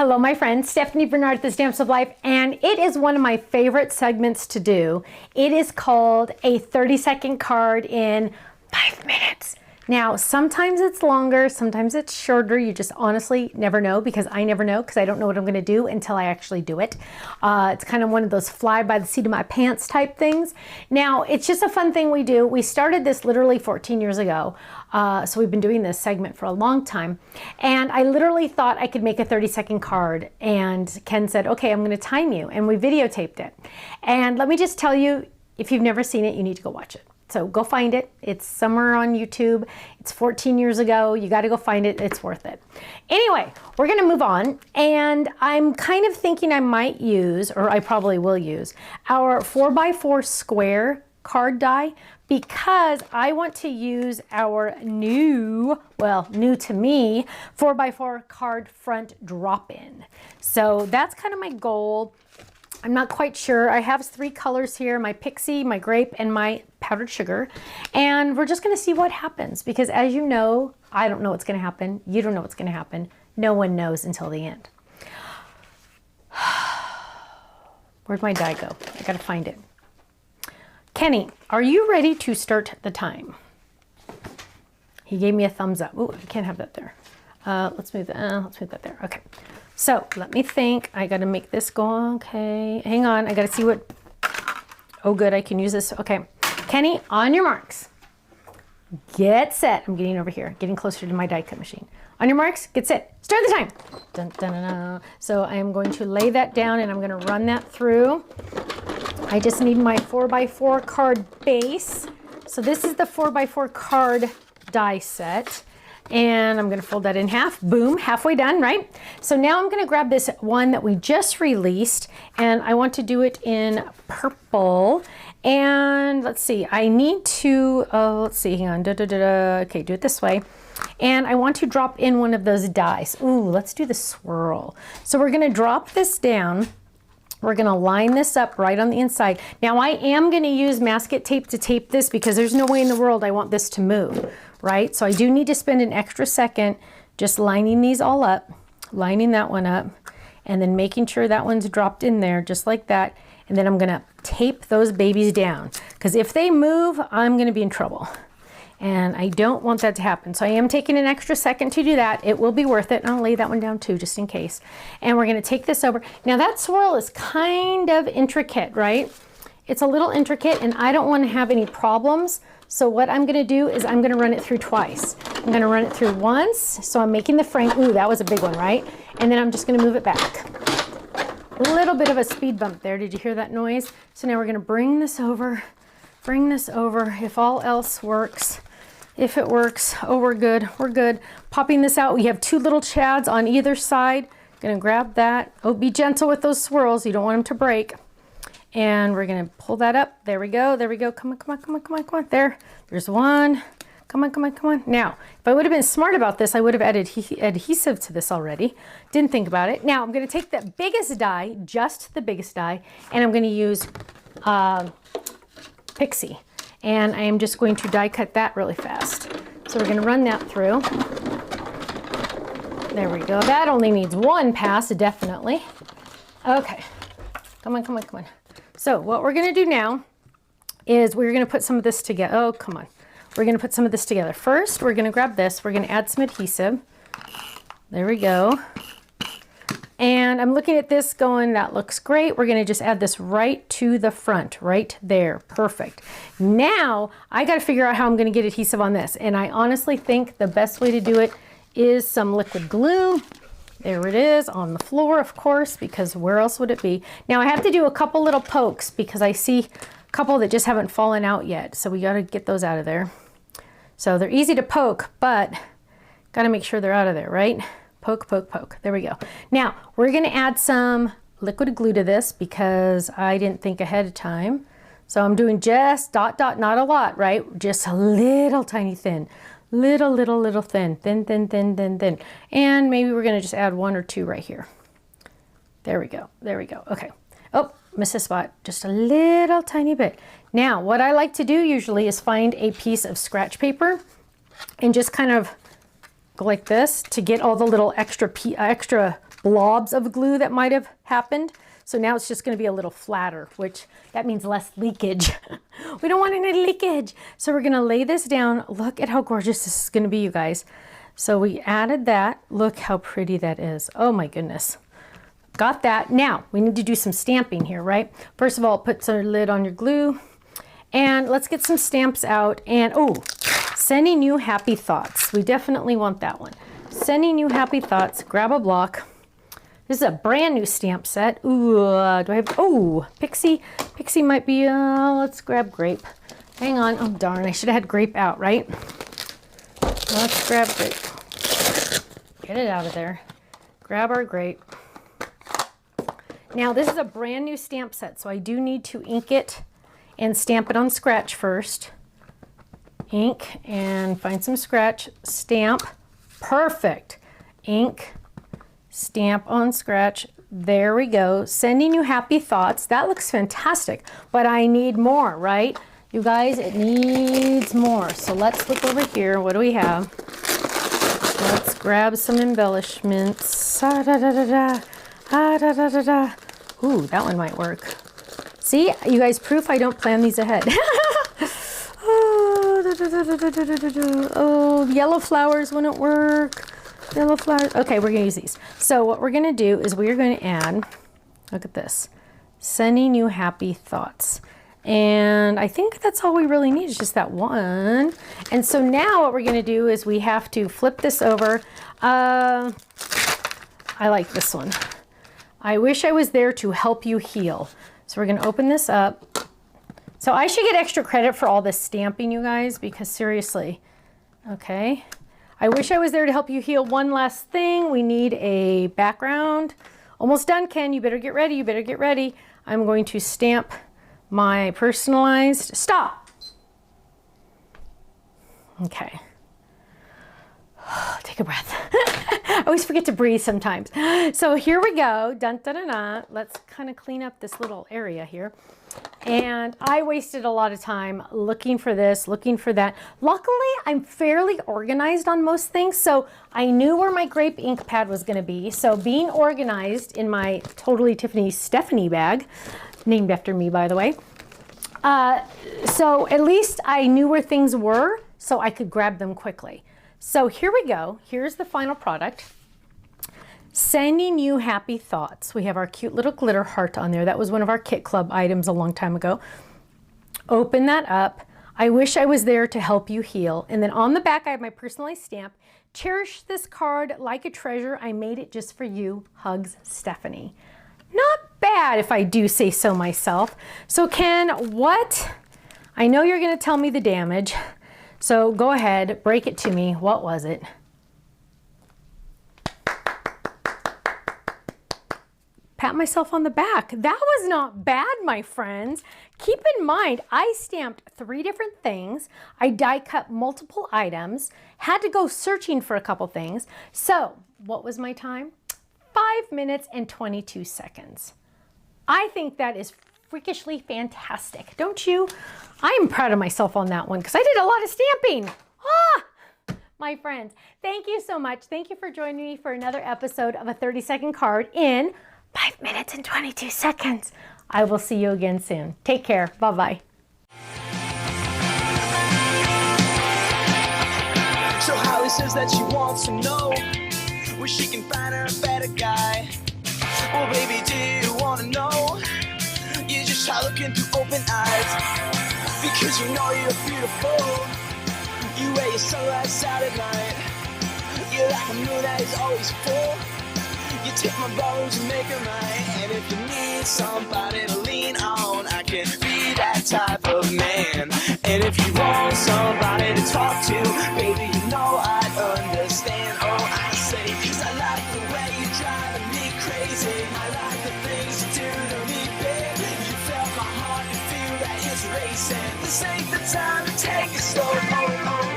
Hello, my friend, Stephanie Barnard, The Stamps of Life, and it is one of my favorite segments to do. It is called a 30-second card in 5 minutes. Now, sometimes it's longer, sometimes it's shorter. You just honestly never know, because I never know, because I don't know what I'm going to do until I actually do it. It's kind of one of those fly by the seat of my pants type things. Now, it's just a fun thing we do. We started this literally 14 years ago. So we've been doing this segment for a long time. And I literally thought I could make a 30-second card. And Ken said, okay, I'm going to time you. And we videotaped it. And let me just tell you, if you've never seen it, you need to go watch it. So go find it. It's somewhere on YouTube. It's 14 years ago. You got to go find it. It's worth it. Anyway, we're going to move on. And I'm kind of thinking I might use, or I probably will use, our 4x4 square card die, because I want to use our new, well, new to me, 4x4 card front drop-in. So that's kind of my goal. I'm not quite sure. I have 3 colors here, my pixie, my grape, and my powdered sugar. And we're just going to see what happens, because as you know, I don't know what's going to happen. You don't know what's going to happen. No one knows until the end. Where'd my die go? I got to find it. Kenny, are you ready to start the time? He gave me a thumbs up. Ooh, I can't have that there. Let's move that there. Okay. So let me think. I got to make this go. Okay. Hang on. I got to see what. Oh, good. I can use this. Okay. Kenny, on your marks. Get set. I'm getting over here, getting closer to my die cut machine. On your marks, get set. Start the time. Dun, dun, dun, dun. So I am going to lay that down and I'm going to run that through. I just need my 4x4 card base. So this is the 4x4 card die set. And I'm going to fold that in half. Boom, halfway done, right? So now I'm going to grab this one that we just released, and I want to do it in purple. And let's see, I need to, let's see, hang on. Okay, do it this way. And I want to drop in one of those dies. Ooh, let's do the swirl. So we're going to drop this down. We're going to line this up right on the inside. Now I am going to use masket tape to tape this, because there's no way in the world I want this to move, right? So I do need to spend an extra second just lining these all up, lining that one up, and then making sure that one's dropped in there just like that. And then I'm going to tape those babies down, because if they move, I'm going to be in trouble. And I don't want that to happen. So I am taking an extra second to do that. It will be worth it. And I'll lay that one down too, just in case. And we're going to take this over. Now that swirl is kind of intricate, right? It's a little intricate, and I don't want to have any problems. So what I'm going to do is I'm going to run it through twice. I'm going to run it through once. So I'm making the frame. Ooh, that was a big one, right? And then I'm just going to move it back. A little bit of a speed bump there. Did you hear that noise? So now we're going to bring this over, if all else works. If it works, oh, we're good, we're good. Popping this out, we have 2 little chads on either side. Gonna grab that. Oh, be gentle with those swirls. You don't want them to break. And we're gonna pull that up. There we go, there we go. Come on, come on, come on, come on, come on. There's one. Come on, come on, come on. Now, if I would have been smart about this, I would have added adhesive to this already. Didn't think about it. Now, I'm gonna take the biggest die, just the biggest die, and I'm gonna use Pixie. And I am just going to die cut that really fast. So we're going to run that through. There we go. That only needs 1 pass, definitely. Okay. Come on, come on, come on. So what we're going to do now is we're going to put some of this together. Oh, come on. We're going to put some of this together. First, we're going to grab this. We're going to add some adhesive. There we go. And I'm looking at this going, that looks great. We're going to just add this right to the front, right there. Perfect. Now, I got to figure out how I'm going to get adhesive on this. And I honestly think the best way to do it is some liquid glue. There it is, on the floor, of course, because where else would it be? Now, I have to do a couple little pokes, because I see a couple that just haven't fallen out yet. So we got to get those out of there. So they're easy to poke, but got to make sure they're out of there, right? Poke, poke, poke. There we go. Now, we're going to add some liquid glue to this, because I didn't think ahead of time. So I'm doing just dot, dot, not a lot, right? Just a little tiny thin. Little thin. Thin, thin, thin, thin, thin. And maybe we're going to just add 1 or 2 right here. There we go. There we go. Okay. Oh, missed a spot. Just a little tiny bit. Now, what I like to do usually is find a piece of scratch paper and just kind of go like this to get all the little extra blobs of glue that might have happened. So now it's just going to be a little flatter, which that means less leakage. We don't want any leakage. So we're going to lay this down. Look at how gorgeous this is going to be, you guys. So we added that. Look how pretty that is. Oh my goodness. Got that. Now we need to do some stamping here, right? First of all, put some lid on your glue and let's get some stamps out. And oh, sending you happy thoughts. We definitely want that one. Sending you happy thoughts. Grab a block. This is a brand new stamp set. Ooh, do I have, oh, Pixie. Pixie might be, let's grab grape. Hang on, oh darn, I should have had grape out, right? Let's grab grape. Get it out of there. Grab our grape. Now this is a brand new stamp set, so I do need to ink it and stamp it on scratch first. Ink and find some scratch, stamp, perfect. Ink, stamp on scratch. There we go. Sending you happy thoughts. That looks fantastic, but I need more, right? You guys, it needs more. So let's look over here. What do we have? Let's grab some embellishments. Ah, da, da, da, da. Ah, da, da, da, da. Ooh, that one might work. See, you guys, proof I don't plan these ahead. Oh, da, da, da, da, da, da, da, da. Oh, yellow flowers wouldn't work. Yellow flowers. Okay, we're going to use these. So what we're going to do is we're going to add, look at this, sending you happy thoughts. And I think that's all we really need is just that one. And so now what we're going to do is we have to flip this over. I like this one. I wish I was there to help you heal. So we're going to open this up. So I should get extra credit for all this stamping, you guys, because seriously, okay. I wish I was there to help you heal. One last thing, we need a background. Almost done, Ken, you better get ready, you better get ready. I'm going to stamp my personalized, stop. Okay. Take a breath. I always forget to breathe sometimes. So here we go, dun, dun, dun, dun. Let's kind of clean up this little area here. And I wasted a lot of time looking for this, looking for that. Luckily, I'm fairly organized on most things, so I knew where my grape ink pad was going to be. So being organized in my Totally Tiffany Stephanie bag, named after me, by the way. So at least I knew where things were, so I could grab them quickly. So here we go. Here's the final product. Sending you happy thoughts. We have our cute little glitter heart on there. That was one of our Kit Club items a long time ago. Open that up. I wish I was there to help you heal. And then on the back, I have my personalized stamp. Cherish this card like a treasure. I made it just for you. Hugs, Stephanie. Not bad if I do say so myself. So Ken, what? I know you're going to tell me the damage. So go ahead, break it to me. What was it? Pat myself on the back. That was not bad, my friends. Keep in mind, I stamped 3 different things. I die cut multiple items, had to go searching for a couple things. So what was my time? 5 minutes and 22 seconds. I think that is freakishly fantastic, don't you? I'm proud of myself on that one because I did a lot of stamping. Ah, my friends, thank you so much. Thank you for joining me for another episode of a 30-second card in 5 minutes and 22 seconds. I will see you again soon. Take care. Bye-bye. So Holly says that she wants to know where she can find her a better guy. Well, baby, do you want to know? You just try looking through open eyes, because you know you're beautiful. You wear your sunrise out at night. You're like a moon that is always full. You take my bones and make them right. And if you need somebody to lean on, I can be that type of man. And if you want somebody to talk to, baby, you know I'd understand. Oh, I say, cause I like the way you're driving me crazy. I like the things you do to me, babe. You felt my heart and feel that it's racing. This ain't the time to take it slow. Oh, oh,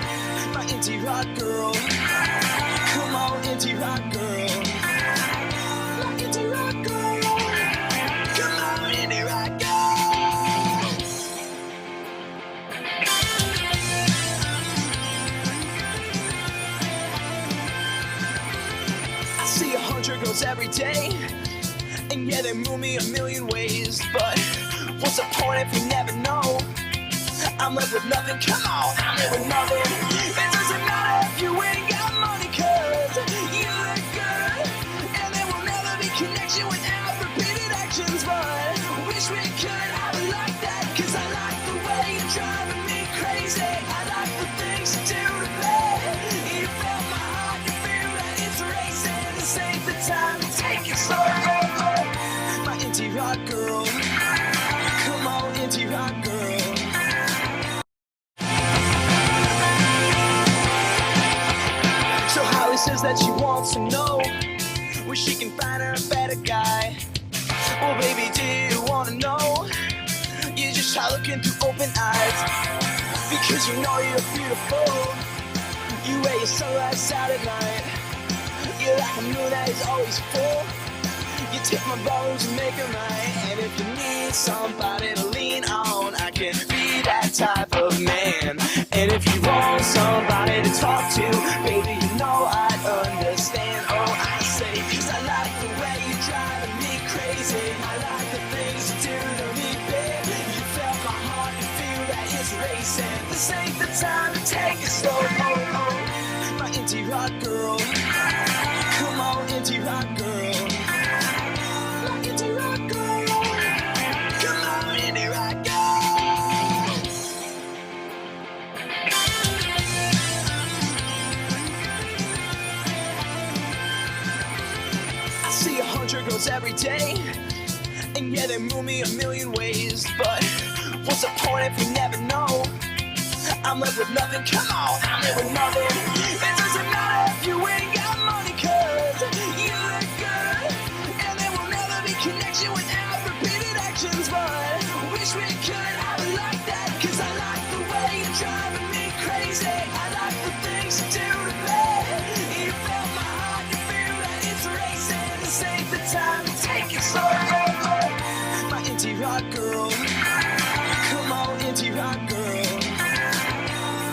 my indie rock girl. Come on, indie rock girl. girls every day, and yeah, they move me a million ways. But what's the point if you never know? I'm left with nothing, come on, I'm left with nothing. It doesn't matter if you ain't got money, cause you look good, and there will never be connection without repeated actions. But wish we could have it like that, cause I like the way you're driving me crazy. I like the things you do to me. You felt my heart, you feel that it's racing. This ain't the time to take it slow. My indie rock girl, come on, indie rock girl. So Holly says that she wants to know where she can find her a better guy. Well, baby, do you wanna know? You just try looking through open eyes, because you know you're beautiful. You wear your sunglasses out at night. You're like a moon that is always full. You take my bones and make them right. And if you need somebody to lean on, I can be that type of man. And if you want somebody to talk to, baby, you know I'd understand. Oh, I say, cause I like the way you're driving me crazy. I like the things you do to me, baby. You felt my heart, you feel that it's racing. This ain't the time to take it slow. My indie rock girl, come on, indie rock girl. See 100 girls every day, and yeah, they move me a million ways. But what's the point if you never know? I'm left with nothing, come on, I'm left with nothing. It doesn't matter if you ain't got money, cause you look good, and there will never be connection without repeated actions. But wish we could have it like that, cause I like the way you're driving me crazy. I like the things you do to me. You felt my heart, you feel that it's racing. This ain't the time to take it slow. My indie rock girl, come on, indie rock girl.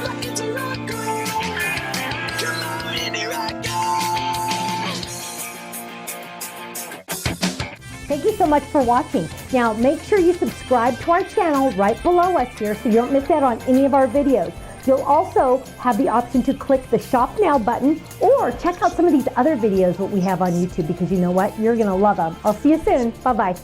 My indie rock girl, come on, indie rock girl. Thank you so much for watching. Now make sure you subscribe to our channel right below us here so you don't miss out on any of our videos. You'll also have the option to click the Shop Now button or check out some of these other videos that we have on YouTube, because you know what? You're going to love them. I'll see you soon. Bye-bye.